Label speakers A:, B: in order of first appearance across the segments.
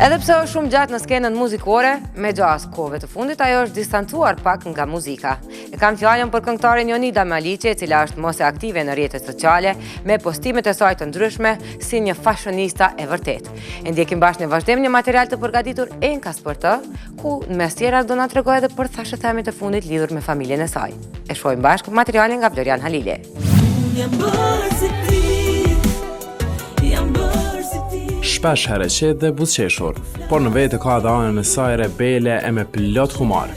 A: Edhe pse është shumë gjatë në skenën muzikore, me gjas kohëve të fundit ajo është distancuar pak nga muzika. E kam fjalën për këngëtaren Jonida Maliqi, e cila është mos e aktive në rrjetet sociale, me postimet e saj të ndryshme si një fashionista e vërtet. E ndjekim bashkë në vazhdim një material të përgatitur enkas për të, ku në mes tjera do na tregojë edhe për thashëthemit e fundit lidhur me familjen e saj. E shohim bashkë materialin nga Florian Halile.
B: Shpesh herë qetë dhe buzëqeshur, por në vete ka dhe anën e saj rebele e me plot humor.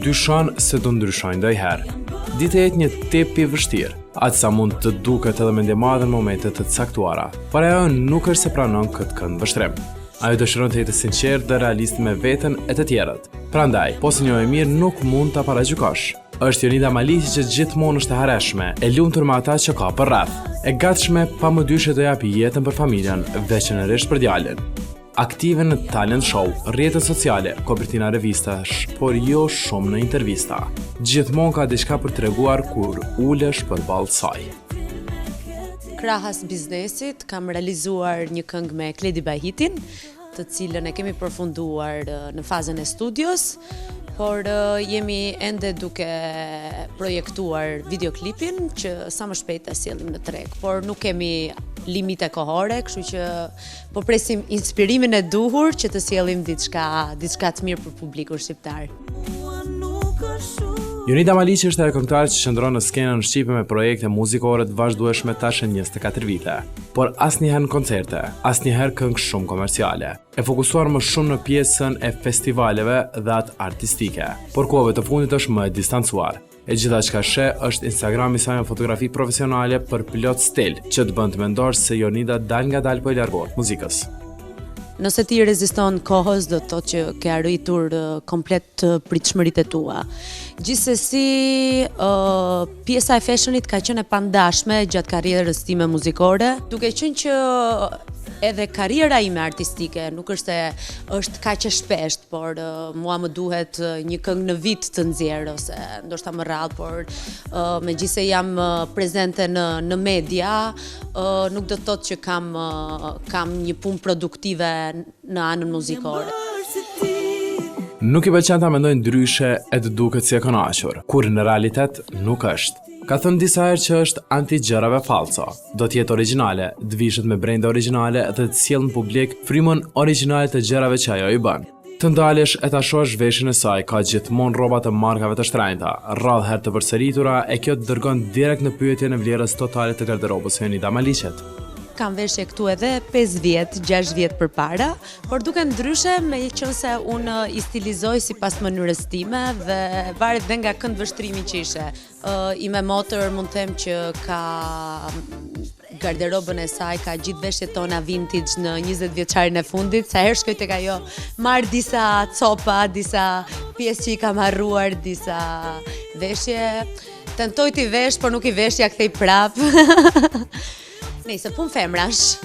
B: Dyshon se do ndryshojnë ndonjëherë. Ditë jetë një tip i vështirë, atë sa mund të duket edhe me ndjemadhe në momentet të caktuara, por ajo nuk është se pranon këtë kënd vështrim. Ajo dëshiron të jetë sinqert dhe realist me veten e të tjerët. Prandaj, po se një e mirë nuk mund ta paragjykosh. Është Jonida Maliqi që gjithmonë është e harreshme, e lumtur me ata që ka për rreth, e gatshme pa më dyshe të japi jetën për familjen, veçanërisht për djalin. Aktive në talent show, rrjetet sociale, kopertina revistash, por jo shumë në intervista. Gjithmonë ka diçka për treguar kur ulesh përballë saj.
C: Krahas biznesit, kam realizuar një këngë me Kledi Bahitin, të cilën e kemi përfunduar në fazën e studios, por jemi ende duke projektuar videoklipin që sa më shpejt e sjellim në treg, por nuk kemi limite kohore, kështu që po presim inspirimin e duhur që të sjellim diçka të mirë për publikun shqiptar.
B: Jonida Maliqi është ajo këngëtare që qëndron në skenën shqipe me projekte muzikore të vazhdueshme tash në 24 vite, por asnjëherë në koncerte, asnjëherë këngë shumë komerciale. E fokusuar më shumë në pjesën e festivaleve dhe atë artistike, por kohëve të fundit është më e distancuar. E gjitha çka sheh është Instagrami i saj me fotografi profesionale për plot stil, që të bën të mendosh se Jonida dal nga dal po i largohet muzikës.
C: Nëse ti reziston kohës, do të thotë që ke arritur komplet pritshmëritë tua. Gjithsesi, pjesa e fashionit ka qenë e pandashme gjatë karrierës time muzikore, duke qenë që edhe karriera ime artistike nuk është se është kaq e shpesht, por mua më duhet një këngë në vit të nxjerr ose ndoshta më rrallë, por megjithse jam prezente në media, nuk do të thotë që kam një punë produktive në anën muzikore.
B: Nuk i pëlqen ta mendojë ndryshe e të duket si e kënaqur, kur në realitet nuk është. Ka thënë disa herë që është anti-gjërave falso. Do të jetë origjinale, të vishet me brenda origjinale dhe të sjellë në publik frymën origjinale të gjërave që ajo i bën. Të ndalesh e ta shohësh veshjen e saj, ka gjithmonë rroba të markave të shtrenjta, rrallë herë të përsëritura, e kjo të dërgon direkt në pyetjen e vlerës totale të garderobës së Jonida Maliqit.
C: Kam veshje këtu edhe 5 vjet, 6 vjet përpara, por duke ndryshe me qenë se unë i stilizoj sipas mënyrës time dhe varet dhe nga këndvështrimi që ishe. Ime motër mund të them që ka garderobën e saj, ka gjithë veshjet tona vintage në 20 vjeçarin e fundit, sa herë shkoj tek ajo, marr disa copa, disa pjesë që i kam harruar, disa veshje. Tentoj t'i vesh, por nuk i vesh, ja kthej prap. Nëse pun femrash.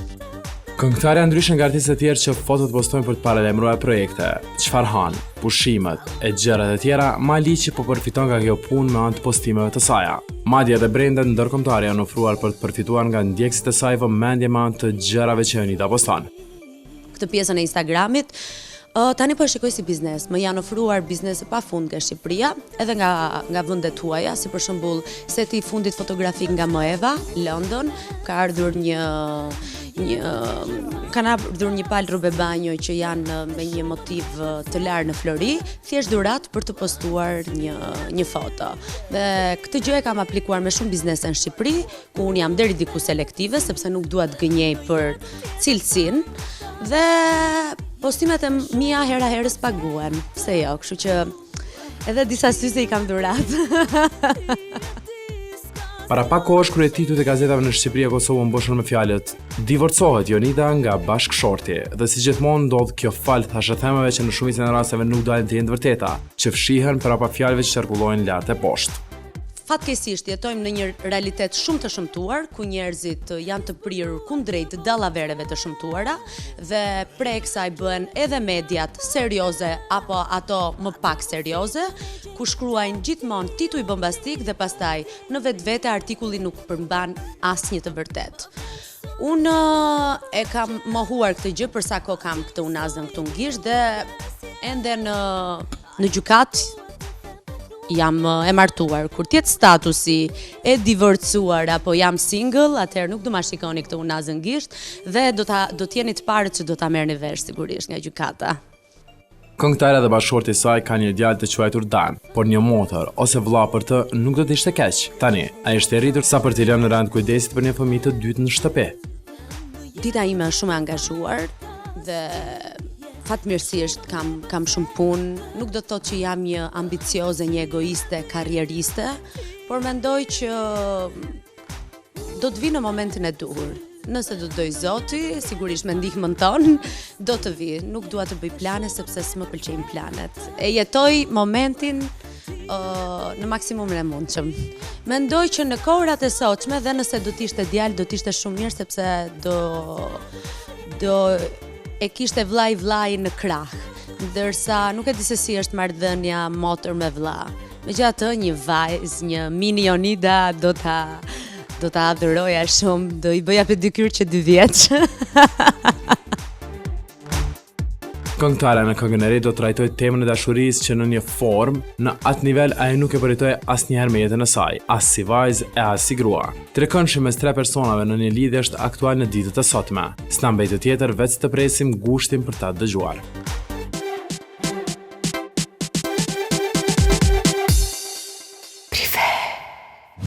B: Këngëtarja ndryshe nga artistët e tjerë që fotot postojnë për të paralajmëruar projekte, çfarë han, pushimet e gjërat e tjera, Maliqi po përfiton nga kjo punë me anë të postimeve të saj. Madje edhe brendet ndërkombëtare janë ofruar për të përfituar nga ndjekësit e saj vëmendje me anë të gjërave që Jonida poston.
C: Këtë pjesën e Instagramit tani po e shikoj si biznes. Më janë ofruar biznese pafund nga Shqipëria, edhe nga vendet tuaja, si për shembull seti i fundit fotografik nga Moeva, London, ka ardhur kanë ardhur një palë rrobe banjo që janë me një motiv të larë në flori, thjesht dhuratë për të postuar një foto. Dhe këtë gjë e kam aplikuar me shumë biznese në Shqipëri, ku unë jam deri diku selektive, sepse nuk dua të gënjej për cilësinë, dhe postimet e mia hera herës paguhen, pse jo, kështu që edhe disa syze i kam dhuratë.
B: Para pak kohësh kryetitujt e gazetave në Shqipëri e Kosovë mboshën me fjalët divorcohet Jonida nga bashkëshorti, dhe si gjithmonë ndodh kjo fal thashëthemeve që në shumicën e rasteve nuk dalin të jenë të vërteta, që fshihen para pa fjalëve që qarkullojnë lart e poshtë.
C: Fatkeqësisht jetojmë në një realitet shumë të shëmtuar, ku njerëzit janë të prirur kundrejt dallavereve të shëmtuara dhe prej kësaj bëhen edhe mediat serioze apo ato më pak serioze, ku shkruajnë gjithmonë tituj bombastik dhe pastaj në vetvete artikulli nuk përmban asnjë të vërtetë. Unë e kam mohuar këtë gjë për sa kohë kam këtë unazën këtu në Gishtë dhe ende në gjykat jam e martuar. Kur tjetë statusi e divorcuar apo jam single, atëherë nuk do ma shikoni këtë unazën Gishtë dhe do t'jeni të parët që do ta merrni vesh sigurisht nga gjykata.
B: Këngëtarja dhe bashkëshorti i saj ka një djalë të quajtur Dan, por një motor ose vëlla për të nuk do të ishte keq. Tani, ai është i rritur sa për t'i lënë në rand kujdesit për një fëmijë të dytë në shtëpi.
C: Dita ime është shumë e angazhuar dhe fatmirësisht kam shumë punë. Nuk do të thotë që jam një ambicioze, një egoiste, karrieriste, por mendoj që do të vi në momentin e duhur. Nëse do të doj Zoti, sigurisht me ndihmën tonë, do të vi. Nuk dua të bëj plane sepse s'më pëlqejnë planet. E jetoj momentin në maksimumin e mundshëm. Mendoj që në kohërat e sotshme dhe nëse do të ishte djalë, do të ishte shumë mirë sepse do e kishte vllai në krah. Ndërsa nuk e di se si është marrëdhënia motor me vëlla. Megjithatë, një vajzë, një mini Jonida do ta adhuroja shumë, do i bëja pedikyr që 2 vjeç.
B: Këngëtarja në këngën e re do trajtoj temën e dashurisë që në një formë, në atë nivel ai nuk e përjetoi asnjëherë me jetën e saj, as si vajzë e as si grua. Trekëndshëm mes 3 personave në një lidhje është aktual në ditët e sotme. S'na mbet tjetër veç të presim gushtin për ta dëgjuar.